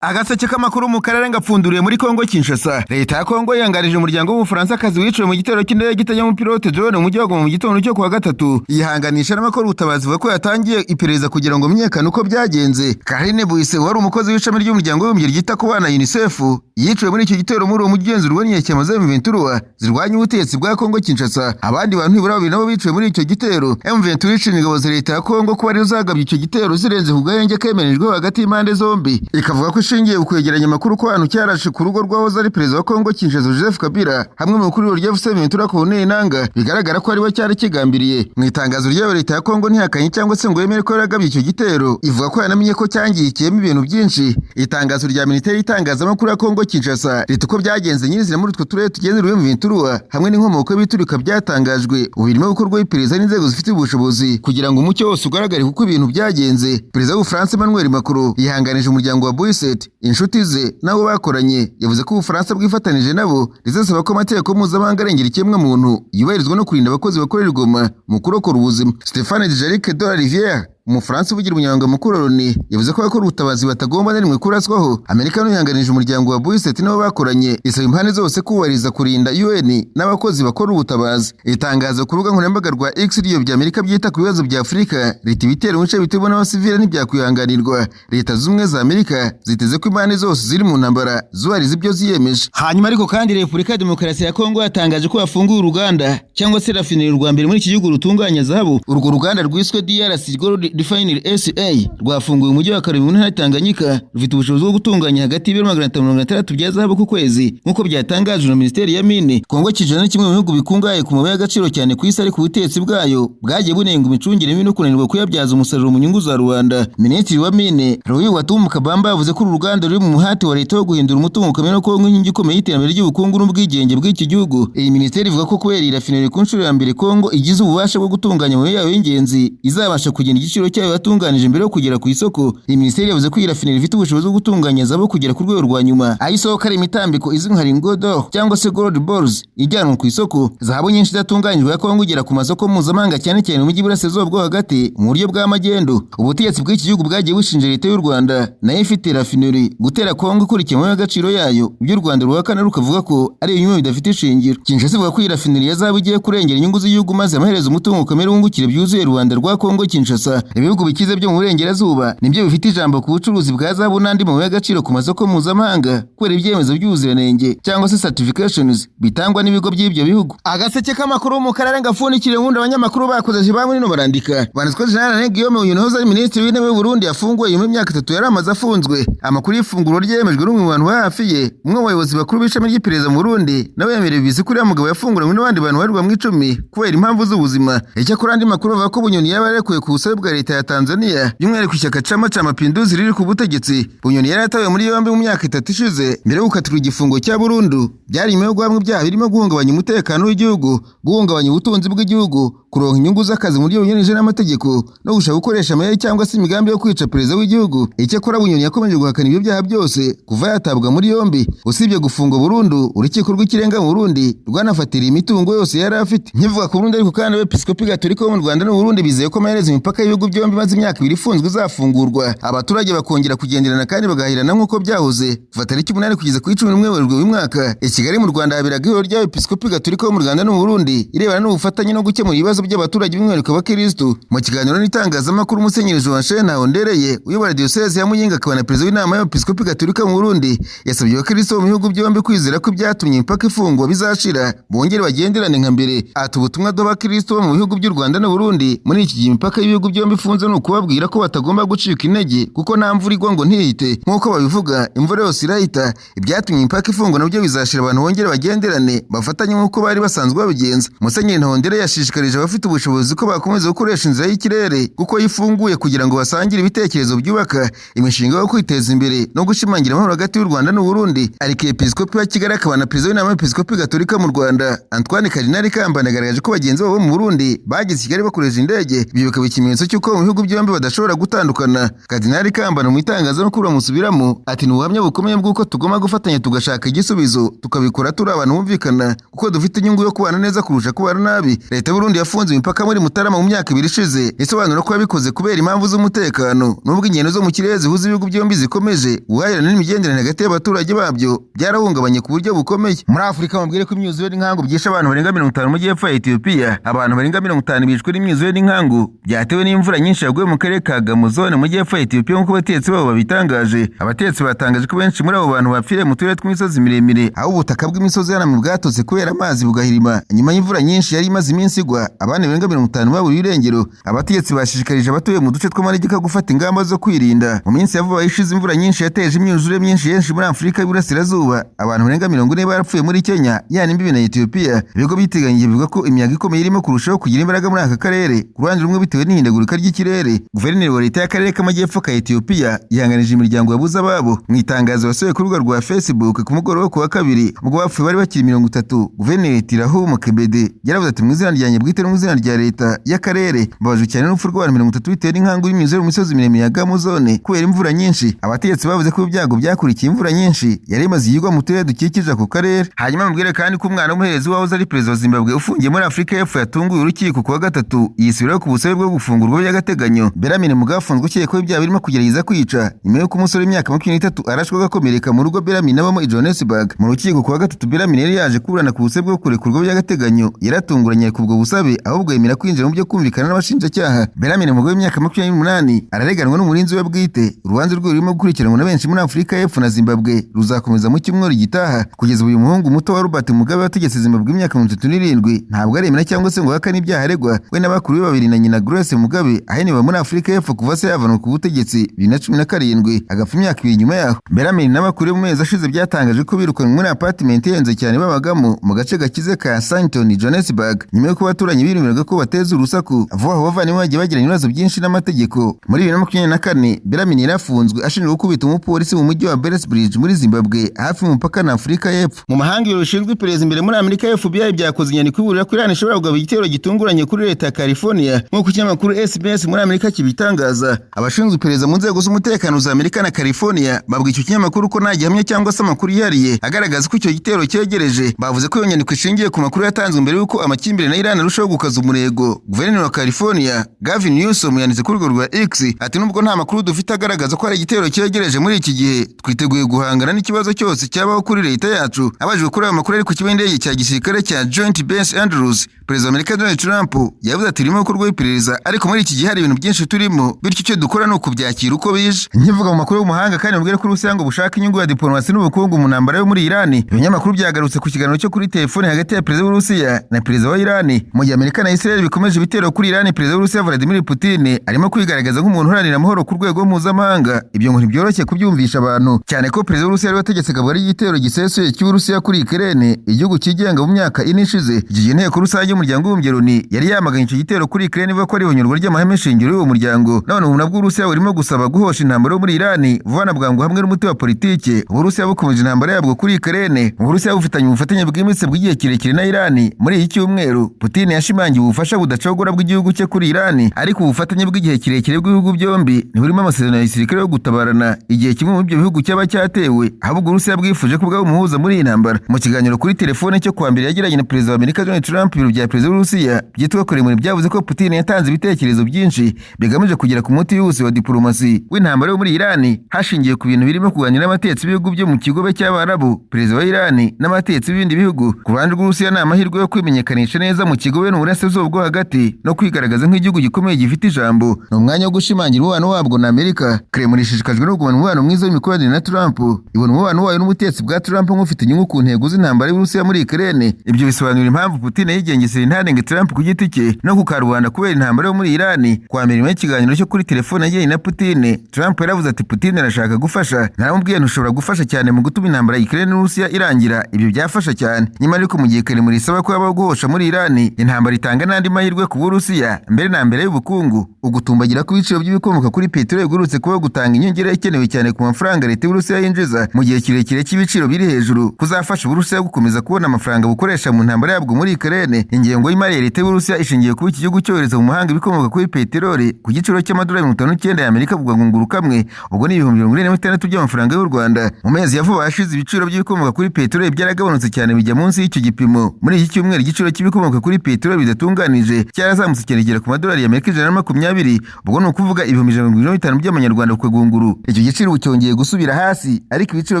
Agaseke k'amakuru mu karere ngapfunduriye muri Kongo Kinshasa. Leta ya Kongo yangarije umuryango w'Ubufaransa wiciwe mu gitero cy'indege gitajya pilote drone mu mujyi wa Goma mu gitondo cyo kuwa gatatu. Yihanganisha n'amakuru ubutabazi vuga ko yatangiye iperereza kugira ngo menyekane uko byagenze. Karine Buise wari umukozi w'ishami ry'umuryango w'umuryango ryita ku bana UNICEF yiciwe muri icyo gitero muri uwo mujyi ugenzurwa n'inyeshyamba za M23 zirwanya ubutegetsi bwa Kongo Kinshasa. Abandi bantu ntibura nabo biciwe muri icyo gitero. M23 ishinga ingabo za leta ya Kongo ko bari zagabye icyo gitero zirenze ku gahenge kemerejwe hagati y'impande zombi. Ikavuga ko ishingiye ukwegeranya amakuru ko abantu cyarashe ku rugo rw'ahoze ari perezida wa Kongo Kinshasa Joseph Kabila hamwe mu kuri ryo M23 ko nanga bigaragara ko ari we cyari kigambiriye. Mu itangazo rya leta ya Kongo ntihakanye cyangwa se ngo yemere ko yaragabye icyo gitero, ivuga ko yanamenye ko cyangikiyemo ibintu byinshi. Itangazo rya Ministeri y'itangazamakuru ya Kongo Kinshasa rito ko byagenze nyirizina muri utwo turere tugenzurwe M23 hamwe n'inkomoko y'ibiturika byatangajwe ubirimo gukorwa iperereza n'inzego zifite ubushobozi kugira ngo umucyo wose ugaragare kuko ibintu byagenze. Perezida w'Ubufaransa Emmanuel Macron yihanganije umuryango wa Boyset inshuti ze nabo bakoranye, yavuze ko Ubufaransa bwifatanije nabo rizasaba ko amategeko mpuzamahanga arengera ikiremwa muntu yubahirizwa no kurinda abakozi bakorera Goma mu kurokora ubuzima. Stéphane Dujarric de la Rivière Umufaransa uvugira umunyamabanga mukuru Loni yavuze ko abakora ubutabazi batagomba na rimwe kuraswaho. Amerika yihanganije umuryango wa Boyset nabo bakoranye, isaba impande zose kubahiriza kurinda UN n'abakozi bakora ubutabazi. Itangazo ku rubuga nkoranyambaga rwa X ryo bya Amerika byita ku bibazo bya Afurika riti bitera umuce bitubona abasivile ntibyakwihanganirwa. Leta z'umwe za Amerika ziteze ko impande zose ziri mu ntambara zubahiriza ibyo ziyemeje. Hanyuma ariko kandi Repubulika ya Demokarasi ya Kongo yatangaje ko yafunguye uruganda cyangwa se rafineri rwa mbere muri iki gihugu rutunganya zahabu. Urwo ruganda rwiswe DRC Gold Refinery SA rwafunguye umujyi wa Karubi mu ntara Tanganyika, rufite ubushobozi bwo gutunganya hagati y'ibiro 560 bya zahabu ku kwezi nk'uko byatangajwe na Ministeri ya Mine. Kongo Kinshasa ni kimwe mu bihugu bikungahaye ku mabuye y'agaciro cyane ku isi, ariko ubutegetsi bwayo bwagiye bunenga imicungire mibi no kunanirwa kuyabyaza umusaruro mu nyungu za rubanda. Minisitiri wa Mine Louis Watumu Kabamba yavuze ko uruganda ruri mu muhati wa leta wo guhindura umutungo kamere ko nk'inkingi ikomeye y'iterambere ry'ubukungu n'ubwigenge bw'iki gihugu. Iyi ministeri ivuga ko kubera iyi rafineri ku nshuro ya mbere Kongo igize ububasha bwo gutunganya amabuye yayo y'ingenzi izabasha kugena igiciro cyayo yatunganije mbere yo kugera ku isoko. Iyi ministeri yavuze ko iyi rafineri ifite ubushobozi bwo gutunganya zahabu kugera ku rwego rwa nyuma, aho isohoka ari imitambiko izwi nka lingot d'or cyangwa se gold balls ijyanwa ku isoko. Zahabu nyinshi idatunganyijwe ya Kongo igera ku masoko mpuzamahanga cyane cyane mu mujyi burasirazuba bwo hagati mu buryo bwa magendu. Ubutegetsi bw'iki gihugu bwagiye bushinja leta y'u Rwanda nayo ifite rafineri gutera Kongo ikurikiye mu y'agaciro yayo, ibyo u Rwanda ruhakana rukavuga ko ari ibinyoma bidafite ishingiro. Kinshasa ivuga ko iyi rafineri ya zahabu igiye kurengera inyungu z'igihugu maze amaherezo umutungo kamere wungukire byuzuye Rwanda rwa Kongo Kinshasa. Ibihugu bikize byo mu burengerazuba nibyo bifite ijambo ku bucuruzi bwa zahabu n'andi mabuye y'agaciro ku masoko mpuzamahanga kubera ibyemezo by'ubuziranenge cyangwa se certifications bitangwa n'ibigo by'ibyo bihugu. Agaseke k'amakuru mu karere ngapfunikire nkunda abanyamakuru bakoze bamwe no barandika banazwe Jean Guillaume Uyonoza Minisitiri w'Intebe w'u Burundi yafunguye mu myaka 3 yari amaze afunzwe. Amakuru y'ifunguro ryemejwe n'umwe mu bantu hafi ye, umwe mu bayobozi bakuru b'ishami ry'iperereza mu Burundi nawe yemereye bizi kuri mugabo yafunguranywe n'abandi bantu barirwa mu 10 kubera impamvu z'ubuzima. Icyakora andi makuru avuga ko Bunyoni yaba yarekuye ku busabe bwa leta ya Tanzania by'umwihariko ishyaka Chama cha Mapinduzi riri ku butegetsi. Bunyoni yari atawe muri yombi mu myaka 3 ishize mbere yo gukatirwa igifungo cya burundu. Byari nyuma yo guhamwa ibyaha birimo guhungabanya umutekano w'igihugu, guhungabanya ubutunzi bw'igihugu, kuronka inyungu z'akazi mu buryo bunyuranyije n'amategeko no gushaka gukoresha amayeri cyangwa se imigambi yo kwica perezida w'igihugu. Icyakora Bunyoni yakomeje guhakana ibyo byaha byose kuva yatabwa muri yombi. Usibye gufungwa burundu, urukiko rw'ikirenga mu Burundi rwanafatiriye imitungo yose yari afite. Nkivuga ku Burundi ariko kandi Episkopi Gatolika wo mu Rwanda n'u Burundi bizeye ko amaherezo imipaka y'ibihugu byombi maze imyaka 2 ifunzwe izafungurwa, abaturage bakongera kugenderana kandi bagahirana nk'uko byahoze. Kuva tariki 8 kugeza ku 11 Werurwe uyu mwaka i Kigali mu Rwanda haberaga ihuriro ry'Episkopi Gatolika wo mu Rwanda n'u Burundi irebana n'ubufatanye no gukemura ibibazo by'abaturage b'umwihariko b'Abakristo. Mu kiganiro n'itangazamakuru Musenyeri Joachim Ntahondereye uyobora Diocese ya Muyinga akaba na perezida w'inama y'Episkopi Gatolika mu Burundi yasabye Abakristo mu bihugu byombi kwizera ko byatumye imipaka ifungwa bizashira bongere bagenderane nka mbere. Ati ubutumwa bw'Abakristo mu bihugu by'u Rwanda n'u Burundi muri iki gihe imipaka y'ibihugu byombi ifunze no kubabwira ko batagomba gucika intege kuko nta mvura igwa ngo ntihite nk'uko babivuga, imvura yose irahita. Ibyatumye imipaka ifungwa nabyo bizashira abantu bongere bagenderane bafatanye nk'uko bari basanzwe babigenza. Musenyeri Ntahondereye yashishikarije abafite ubushobozi ko bakomeza gukoresha inzira y'ikirere kuko yifunguye kugira ngo basangire ibitekerezo byubaka imishinga yo kwiteza imbere no gushimangira amahoro hagati y'u Rwanda n'u Burundi. Ariko Episkopi wa Kigali akaba na perezida w'inama y'Episkopi Gatolika mu Rwanda Antoine Kardinali Kambanda yagaragaje ko bagenzi babo mu Burundi bageze Kigali bakoresha indege, ibyo bikaba ikimenyetso cy'uko mu bihugu byombi badashobora gutandukana. Kardinali Kambanda mu itangazamakuru bamusubiramo ati n'ubuhamya bukomeye bw'uko tugomba gufatanya tugashaka igisubizo tukabikora turi abantu bumvikana kuko dufite inyungu yo kubana neza kurusha kubana nabi. Leta y'u Burundi yafunze imipaka muri Mutarama mu myaka 2 ishize isobanura ko yabikoze kubera impamvu z'umutekano nubwo ingendo zo mu kirere zihuza ibihugu byombi zikomeje guhahirana n'imigenderanire hagati y'abaturage babyo byarahungabanye ku buryo bukomeye. Muri Afurika mabwire ko imyuzure n'inkangu byishe abantu barenga 50 mu gihe fa Ethiopia, abantu barenga 50 bishwe n'imyuzure n'inkangu byatewe n'imvura nyinshi yaguye mu karere ka Gamuzone mu gihe fa Ethiopia nk'uko abatetsi babo babitangaje. Abatetsi batangaje ko benshi muri abo bantu bapfiriye mu turere tw'imisozi miremire aho ubutaka bw'imisozi yanamwe bwatose kubera amazi bugahirima nyuma y'imvura nyinshi yari imaze iminsi igwa. Abandi barenga 50 baburiye irengero. Abatetsi bashishikarije abatuye mu duce tw'amanegeka gufata ingamba zo kwirinda. Mu minsi yavuba ishize imvura nyinshi yateje imyuzure myinshi yenshi muri Afurika y'Iburasirazuba. Abantu barenga 40 barapfuye muri Kenya yani imbibi na Ethiopia. Ibigo biteganyije bivuga ko imiyaga ikomeye irimo kurushaho kugira imbaraga muri aka karere. Ku ruhande rumwe bitewe n'ihindagurika ry'ikirere, guverineri wa leta y'akarere k'amajyepfo ka Ethiopia yihanganije imiryango yabuze ababo. Mu itangazo yasohoye ku rubuga rwa Facebook ku mugoroba ku wa kabiri ubwo bapfuye bari bakiri 30, guverineri Tirahu Mukebede yaravuze ati mu izina ryanjye bwite no mu izina rya leta y'akarere mbabajwe cyane n'urupfu rw'abantu 30 bitewe n'inkangu y'imyuzure mu misozi miremire ya Gamuzone kubera imvura nyinshi. Abategetsi bavuze ko ibyago byakurikiye imvura nyinshi yari imaze yigwa mu turere dukikije ako karere. Hanyuma mubwire kandi ko umwana w'umuherezi wahoze ari perezida wa Zimbabwe ufungiye muri Afurika y'Epfo yatunguye urukiko ku wa gatatu yisubiraho ku busabe bwo gufungurwa by'agateganyo. Belamine Mugabe afunzwe ukekwaho ibyaha birimo kugerageza kwica nyuma y'uko umusore w'imyaka 23 arashwe agakomereka mu rugo Belamine abamo i Johannesburg. Mu rukiko ku wa gatatu Belamine yari yaje kuburana ku busabe bwo kurekurwa by'agateganyo yaratunguranye ku bwo busabe ahubwo yemera kwinjira mu byo kumvikana n'abashinjacyaha. Belamine Mugabe w'imyaka 28 arareganwa n'umurinzi we bwite. Urubanza rwe rurimo gukurikiranwa na benshi muri Afurika y'Epfo na Zimbabwe ruzakomeza mu cyumweru gitaha. Kugeza uyu muhungu muto wa Robert Mugabe wategetse Zimbabwe imyaka 37 ntabwo aremera cyangwa se ngo hakane ibyaha aregwa. We n'abakuru be babiri na nyina Grace Mugabe aheniwe muri Afurika y'Epfo kuva se yavanwa ku butegetsi 2017 agapfa imyaka 2 nyuma yaho. Belamine n'abakuru be mu mezi ashize byatangaje ko birukanwe muri apartment yenze cyane babagamo mu gace gakize ka Sandton Johannesburg nyuma y'uko abaturanyi birimiraga ko bateza urusaku. Vuba aho bavanywe bagiye bagirana ibibazo byinshi n'amategeko. Muri 2024 Belamine yarafunzwe ashinjwa gukubita umupolisi mu mujyi wa Belesbridge muri Zimbabwe hafi mu mupaka na Afurika y'Epfo. Mu mahanga y'urushinzwe iperereza imbere muri Amerika FBI byakoze inyandiko iburira ko Iran ishobora kugaba igitero gitunguranye kuri leta ya California nk'uko ikinyamakuru SBS muri Amerika kibitangaza. Abashinzwe iperereza mu nzego z'umutekano za Amerika na California babwiye icyo kinyamakuru ko nta gihamya cyangwa se amakuru yihariye agaragaza ko icyo gitero cyegereje. Bavuze ko iyo nyandiko ishingiye ku makuru yatanzwe mbere y'uko amakimbirane na Iran arushaho gukaza umurego. Guverineri wa California Gavin Newsom yanditse kuri urwo rwa X ati nubwo nta makuru dufite agaragaza ko hari igitero cyegereje muri iki gihe twiteguye guhangana n'ikibazo cyose cyabaho kuri leta yacu. Abajwe kuri ayo makuru ari ku kigo cy'indege cya gisirikare cya Joint Base Andrews, Perezida wa Amerika Donald Trump yavuze ati turimo gukorwa iperereza ariko muri iki gihe hari ibintu byinshi turimo bityo icyo dukora ni ukubyakira uko bije. Nkivuga mu makuru y'umuhanga kandi mubwire ko Urusiya ngo bushaka inyungu ya diplomasi n'ubukungu mu ntambara yo muri Iran. Ibinyamakuru byagarutse ku kiganiro cyo kuri telefone hagati ya Perezida w'Urusiya na Perezida wa Iran. Mu gihe Amerika na Israel bikomeje ibitero kuri Iran, Perezida w'Urusiya Vladimir Putin arimo kwigaragaza nk'umuntu uharanira amahoro ku rwego mpuzamahanga. Ibyo ngo ntibyoroshye kubyumvisha abantu cyane ko Perezida w'Urusiya yari wategetse gabari igitero gisesuye cy'Urusiya kuri Ukraine igihugu kigenga mu myaka 4 ishize. Igihe inteko rusange y'umuryango w'umubye Loni yari yamaganye icyo gitero kuri Ukraine ivuga ko ari ihonyurwa ry'amahame shingiro y'uwo muryango. None ubu nabwo Urusiya burimo gusaba guhosha intambara yo muri Iran vuba na bwangu hamwe n'umuti wa politike. Urusiya bukomeje intambara yabwo kuri Ukraine. Urusiya bufitanye ubufatanye bw'imitse bw'igihe kirekire na Iran. Muri iki cyumweru Putin yashimangiye ubufasha budacogora bw'igihugu cye kuri Iran, ariko ubufatanye bw'igihe kirekire bw'ibihugu byombi ntiburimo amasezerano ya gisirikare yo gutabarana igihe kimwe mu ibyo bihugu cyaba cyatewe, ahubwo Urusiya bwifuje ko bwaba umuhuza muri iyi ntambara. Mu kiganiro kuri telefone cyo kuwa mbere yagiranye na Perezida wa Amerika Donald Trump, ibiro bya Perezida w'Urusiya byitwa Kremlin byavuze ko Putin yatanze ibitekerezo byinshi bigamije kugera ku muti wose wa diplomasi w'intambara yo muri Iran hashingiye ku bintu birimo kuganira n'abatetsi b'ibihugu byo mu kigobe cy'Abarabu. Perezida wa Iran n'abatetsi b'ibindi bihugu ku ruhande rw'Urusiya ni amahirwe yo kwimenyekanisha neza mu kigobe n'uburasirazuba bwo hagati no kwigaragaza nk'igihugu gikomeye gifite ijambo. Ni umwanya wo gushimangira umubano wabwo na Amerika. Kremlin ishishikajwe no kugumana umubano mwiza w'imikoranire na Trump. Ibona umubano wayo n'ubutetsi bwa Trump nk'ufite inyungu ku ntego z'intambara y'Urusiya muri Ukraine. Ibyo bisobanura impamvu Putin yigengesera intandenge Trump ku giti cye no ku karubanda kubera intambara yo muri Iran. Kwa mbere mu kiganiro cyo kuri telefone yagiranye na Putin, Trump yaravuze ati Putin arashaka gufasha. Naramubwiye ntushobora gufasha cyane mu gutuma intambara ya Ukraine n'Urusiya irangira. Ibyo byafasha cyane. Nyuma ariko mu gihe Kremlin isaba ko habaho guhosha muri Iran, intambara itanga n'andi mahirwe ku Burusiya mbere na mbere y'ubukungu. Ugutumbagira ku biciro by'ibikomoka kuri peteroli gurutse kuba gutanga inyongera ikenewe cyane ku mafaranga leta y'Urusiya yinjiza mu gihe kirekire cy'ibiciro biri hejuru kuzafasha Uburusiya gukomeza kubona amafaranga bukoresha mu ntambara yabwo muri Ukraine. Ingengo y'imari ya leta y'Uburusiya ishingiye ku iki gihugu cyohereza mu mahanga ibikomoka kuri peteroli ku giciro cy'amadolari 59 y'Amerika kuvuga ngo kamwe, ubwo ni ibihumbi 46 by'amafaranga y'u Rwanda. Mu mezi yavuba hashize ibiciro by'ibikomoka kuri peteroli byaragabanutse cyane bijya munsi y'icyo gipimo. Muri iki cyumweru igiciro cy'ibikomoka kuri peteroli bidatunganije cyarazamutse cyerekera ku madolari y'Amerika 120, ubwo ni ukuvuga ibihumbi 150 by'amanyarwanda ku kagunguru. Icyo giciro cyongeye gusubira hasi, ariko ibiciro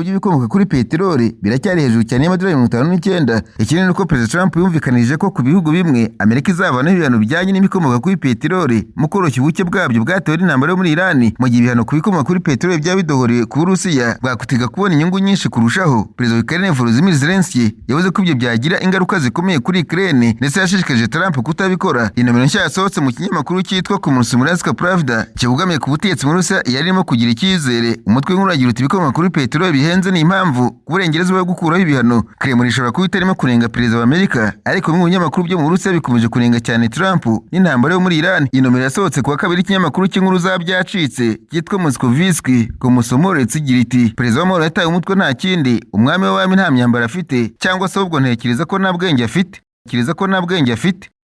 by'ibikomoka kuri peteroli biracyari hejuru cyane y'amadolari 59. Ikindi ni uko Perezida Trump yumvikanije ko ku bihugu bimwe Amerika izavanaho ibihano bijyanye n'ibikomoka kuri peteroli mu koroshya ubuke bwabyo bwatewe n'intambara yo muri Iran, mu gihe ibihano ku bikomoka kuri peteroli byaba bidohoreye ku Burusiya bwakutiga kubona inyungu nyinshi kurushaho. Perezida wa Ukraine Volodymyr Zelensky yavuze ko ibyo byagira ingaruka zikomeye kuri Ukraine, ndetse yashishikaje Trump kutabikora. Inomero nshya yasohotse mu kinyamakuru cyitwa Komsomolska Pravda kibogamiye ku butegetsi muri Rusiya yarimo kugira icyizere. Umutwe w'inkuru agira uti ibikomoka kuri peteroli bihenze ni impamvu ku Burengerazuba bwo gukuraho ibihano. Kremlin ishobora kuba itarimo kunenga perezida wa Amerika, ariko bimwe mu binyamakuru byo mu Burusiya bikomeje kunenga cyane Trump n'intambara yo muri Iran. Inomero yasohotse kuwa kabiri ikinyamakuru cy'inkuru za byacitse cyitwa Moskovski Komsomolets igira iti perezida w'amahoro yataye umutwe nta kindi, umwami w'abami nta myambaro afite, cyangwa se ahubwo ntekereza ko nta bwenge afite.